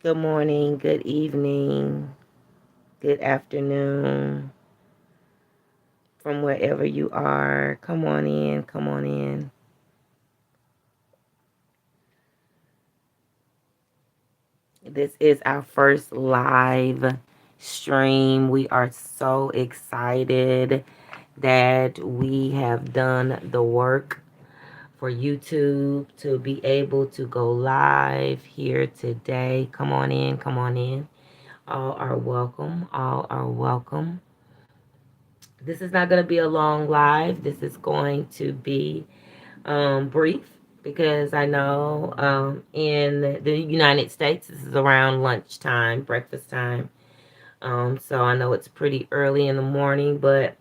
Good morning, good evening, good afternoon from wherever you are. Come on in, come on in. This is our first live stream. We are so excited that we have done the work for YouTube to be able to go live here today. Come on in, come on in. All are welcome. All are welcome. This is not going to be a long live. This is going to be brief because I know in the United States, this is around lunchtime, breakfast time. So I know it's pretty early in the morning, but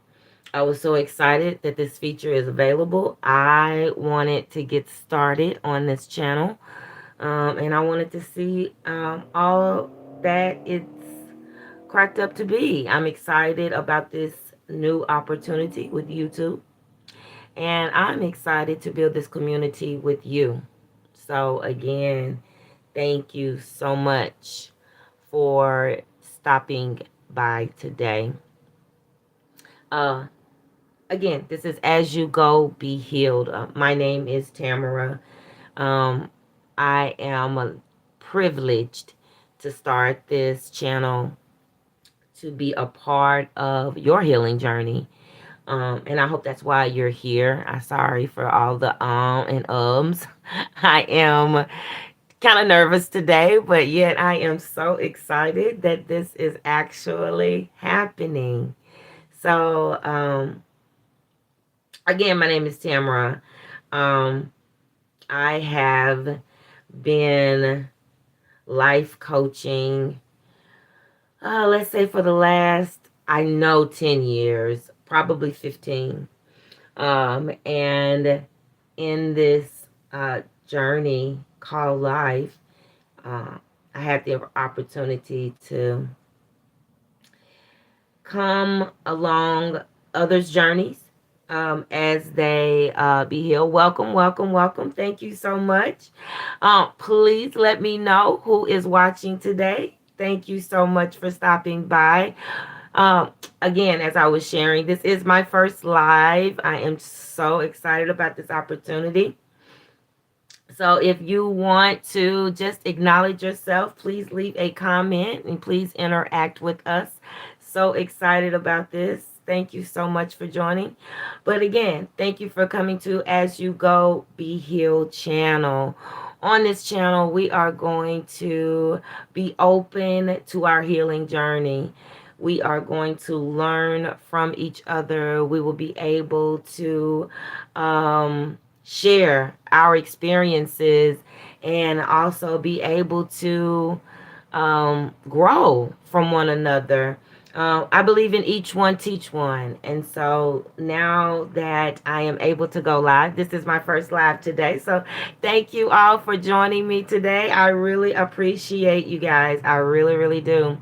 I was so excited that this feature is available. I wanted to get started on this channel, and I wanted to see all that it's cracked up to be. I'm excited about this new opportunity with YouTube, and I'm excited to build this community with you. So, again, thank you so much for stopping by today. Uh, Again, this is As You Go, Be Healed. My name is Tamara. Um, I am privileged to start this channel to be a part of your healing journey. And I hope that's why you're here. I'm sorry for all the and ums. I am kind of nervous today, but yet I am so excited that this is actually happening. So, again, my name is Tamara. Um, I have been life coaching, let's say for the last, I know, 10 years, probably 15. And in this uh, journey called life, uh, I had the opportunity to come along others' journeys as they be healed. Welcome, welcome, welcome. Thank you so much. Please let me know who is watching today. Thank you so much for stopping by. Um, Again, as I was sharing, this is my first live. I am so excited about this opportunity. So if you want to just acknowledge yourself, please leave a comment and please interact with us. So excited about this. Thank you so much for joining. But again, thank you for coming to As You Go, Be Healed channel. On this channel, we are going to be open to our healing journey. We are going to learn from each other. We will be able to share our experiences and also be able to grow from one another. I believe in each one, teach one. And so now that I am able to go live, this is my first live today. So thank you all for joining me today. I really appreciate you guys. I really, really do.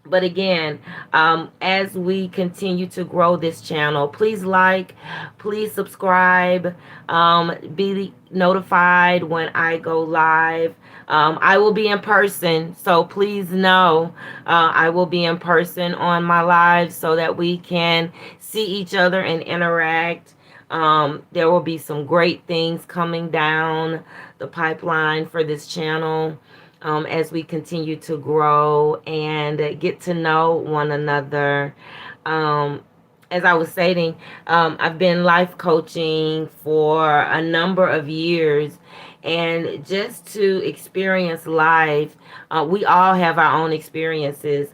But again, as we continue to grow this channel, please like, please subscribe, be notified when I go live. I will be in person, so please know I will be in person on my live so that we can see each other and interact. There will be some great things coming down the pipeline for this channel as we continue to grow and get to know one another. Um, as I was stating, I've been life coaching for a number of years, and just to experience life, we all have our own experiences,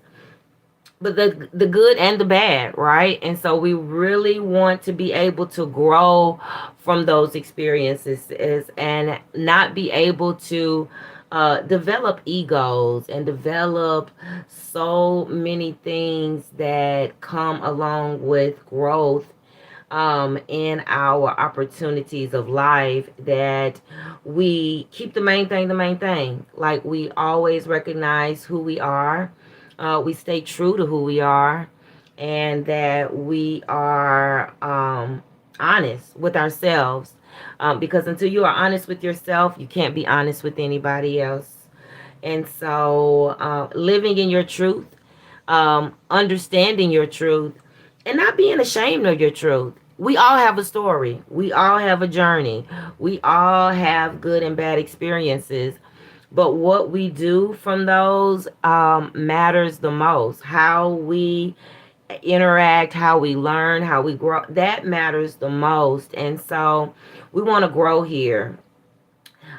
but the good and the bad, right? And so we really want to be able to grow from those experiences and not be able to develop egos and develop so many things that come along with growth in our opportunities of life, that we keep the main thing the main thing. Like, we always recognize who we are, we stay true to who we are, and that we are honest with ourselves. Because until you are honest with yourself, you can't be honest with anybody else. And so, living in your truth, understanding your truth, and not being ashamed of your truth. We all have a story. We all have a journey. We all have good and bad experiences. But what we do from those matters the most. How we interact, how we learn, how we grow, that matters the most. And so we want to grow here.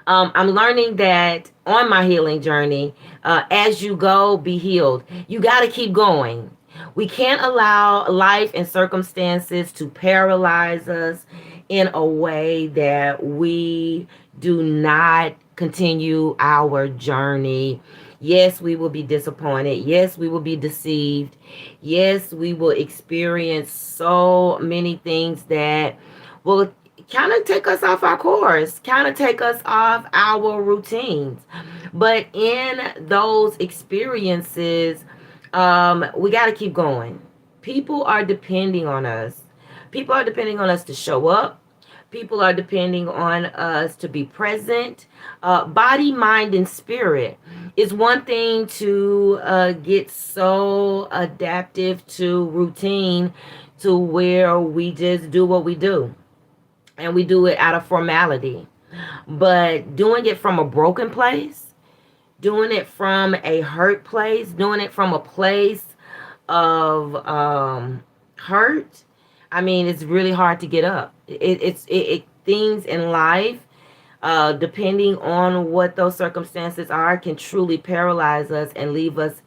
I'm learning that on my healing journey, as you go, be healed. You got to keep going. We can't allow life and circumstances to paralyze us in a way that we do not continue our journey. Yes, we will be disappointed. Yes, we will be deceived. Yes, we will experience so many things that will kind of take us off our course, kind of take us off our routines. But in those experiences, we got to keep going. People are depending on us. People are depending on us to show up. People are depending on us to be present. Body, mind, and spirit is one thing to get so adaptive to routine to where we just do what we do and we do it out of formality. But doing it from a broken place, doing it from a hurt place, doing it from a place of hurt, I mean, it's really hard to get up. Things in life, depending on what those circumstances are, can truly paralyze us and leave us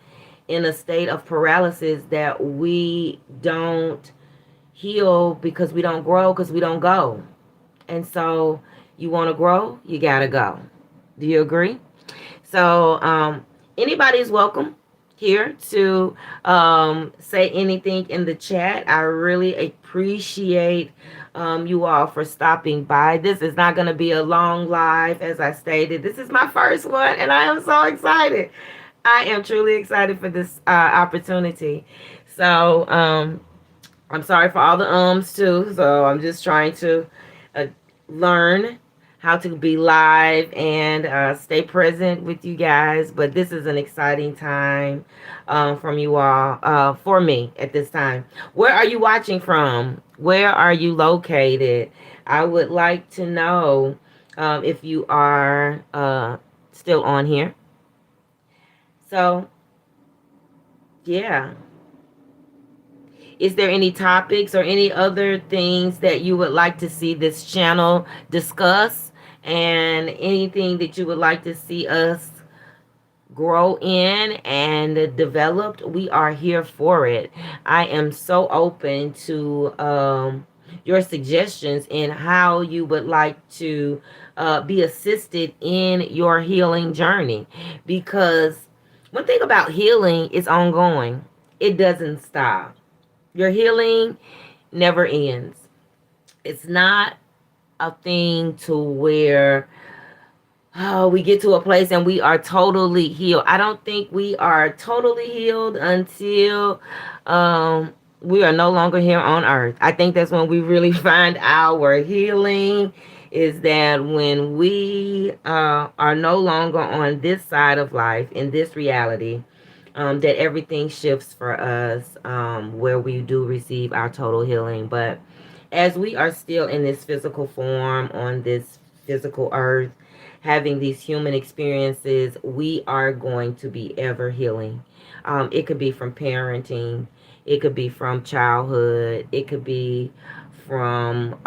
in a state of paralysis that we don't heal because we don't grow because we don't go. And so you want to grow, you got to go. Do you agree? So anybody is welcome here to say anything in the chat. I really appreciate you all for stopping by. This is not going to be a long live, as I stated. This is my first one, and I am so excited. I am truly excited for this opportunity. So I'm sorry for all the too. So I'm just trying to uh, learn how to be live and stay present with you guys. But this is an exciting time from you all, for me at this time. Where are you watching from? Where are you located? I would like to know if you are still on here. So, yeah. Is there any topics or any other things that you would like to see this channel discuss? And anything that you would like to see us grow in and developed? We are here for it. I am so open to your suggestions in how you would like to be assisted in your healing journey. Because one thing about healing is ongoing, it doesn't stop. Your healing never ends. It's not a thing to where we get to a place and we are totally healed. I don't think we are totally healed until we are no longer here on earth. I think that's when we really find our healing, is that when we are no longer on this side of life, in this reality, that everything shifts for us, where we do receive our total healing. But as we are still in this physical form on this physical earth, having these human experiences, we are going to be ever healing. It could be from parenting, it could be from childhood, it could be from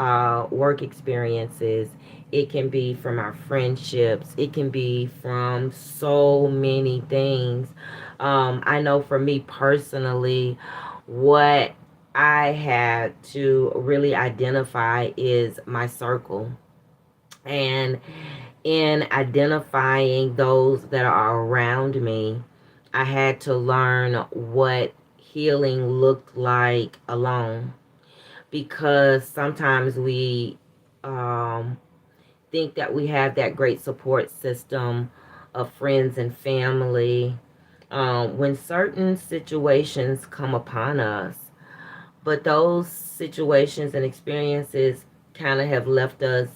work experiences, it can be from our friendships, it can be from so many things. I know for me personally, what I had to really identify is my circle. And in identifying those that are around me, I had to learn what healing looked like alone. Because sometimes we think that we have that great support system of friends and family when certain situations come upon us. But those situations and experiences kind of have left us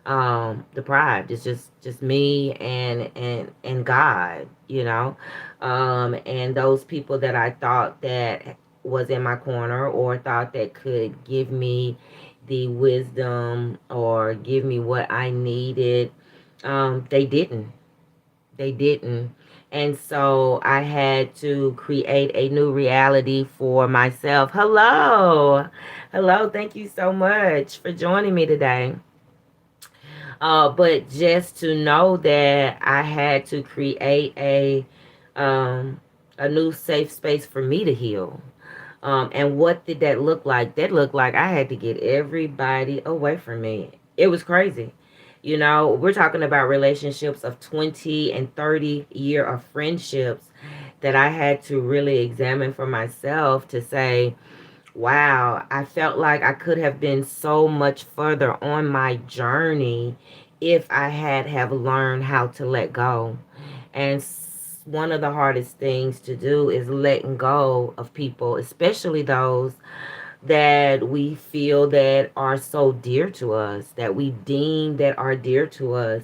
deprived. It's just me and God, you know. And those people that I thought that was in my corner or thought that could give me the wisdom or give me what I needed, they didn't. They didn't. And so I had to create a new reality for myself. Hello. Hello. Thank you so much for joining me today. But just to know that I had to create um, a new safe space for me to heal. And what did that look like? That looked like I had to get everybody away from me. It was crazy. You know, we're talking about relationships of 20 and 30 year of friendships that I had to really examine for myself to say, wow, I felt like I could have been so much further on my journey if I had have learned how to let go. And one of the hardest things to do is letting go of people, especially those that we feel that are so dear to us, that we deem that are dear to us.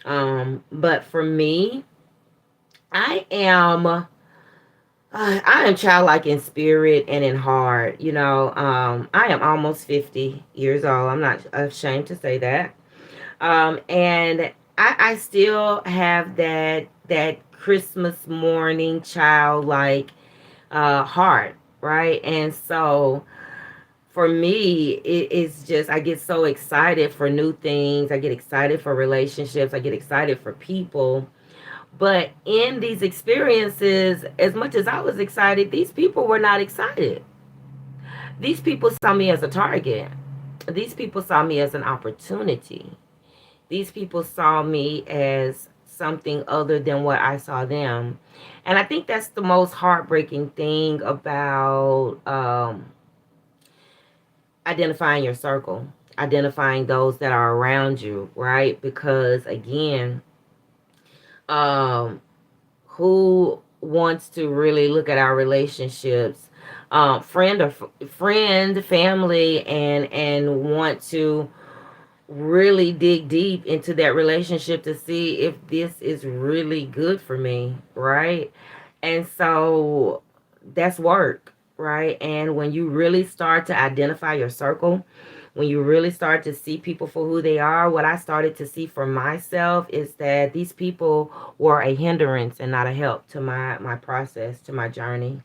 But for me, I am I am childlike in spirit and in heart. You know, I am almost 50 years old. I'm not ashamed to say that. And I still have that Christmas morning childlike heart, right? And so for me, it's just I get so excited for new things. I get excited for relationships. I get excited for people. But in these experiences, as much as I was excited, these people were not excited. These people saw me as a target. These people saw me as an opportunity. These people saw me as something other than what I saw them. And I think that's the most heartbreaking thing about identifying your circle, identifying those that are around you, right? Because again, um, who wants to really look at our relationships, friend, family, and want to really dig deep into that relationship to see if this is really good for me, right? And so that's work, right? And when you really start to identify your circle, when you really start to see people for who they are, what I started to see for myself is that these people were a hindrance and not a help to my process, to my journey.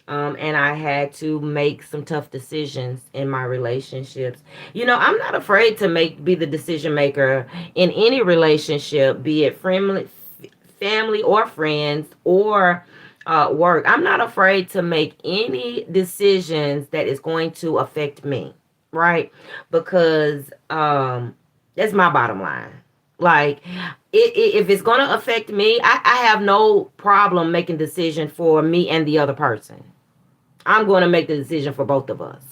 And I had to make some tough decisions in my relationships. You know, I'm not afraid to be the decision maker in any relationship, be it family or friends or work. I'm not afraid to make any decisions that is going to affect me, right? Because that's my bottom line. Like, if it's going to affect me, I have no problem making decision for me and the other person. I'm going to make the decision for both of us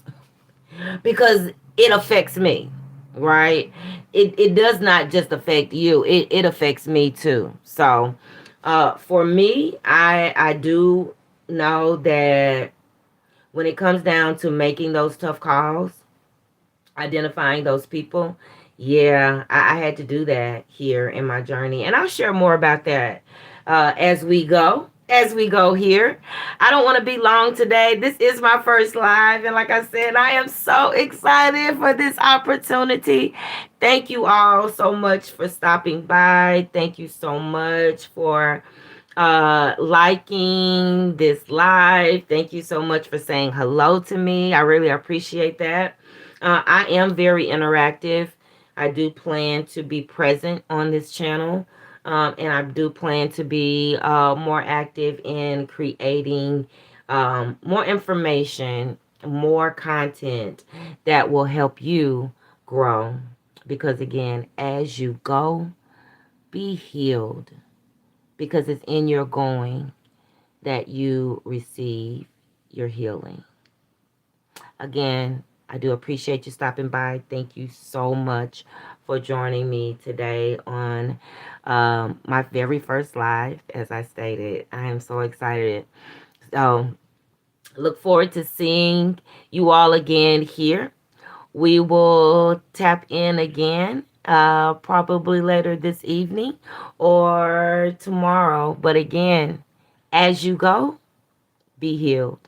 because it affects me, right? It does not just affect you, it affects me too. So, for me, I do know that when it comes down to making those tough calls, identifying those people, yeah, I had to do that here in my journey. And I'll share more about that as we go. As we go here, I don't want to be long today. This is my first live, and like I said, I am so excited for this opportunity. Thank you all so much for stopping by. Thank you so much for liking this live. Thank you so much for saying hello to me. I really appreciate that. I am very interactive. I do plan to be present on this channel. And I do plan to be more active in creating more information, more content that will help you grow. Because again, as you go, be healed. Because it's in your going that you receive your healing. Again, I do appreciate you stopping by. Thank you so much for joining me today on my very first live. As I stated, I am so excited. So, look forward to seeing you all again here. We will tap in again probably later this evening or tomorrow. But again, as you go, be healed.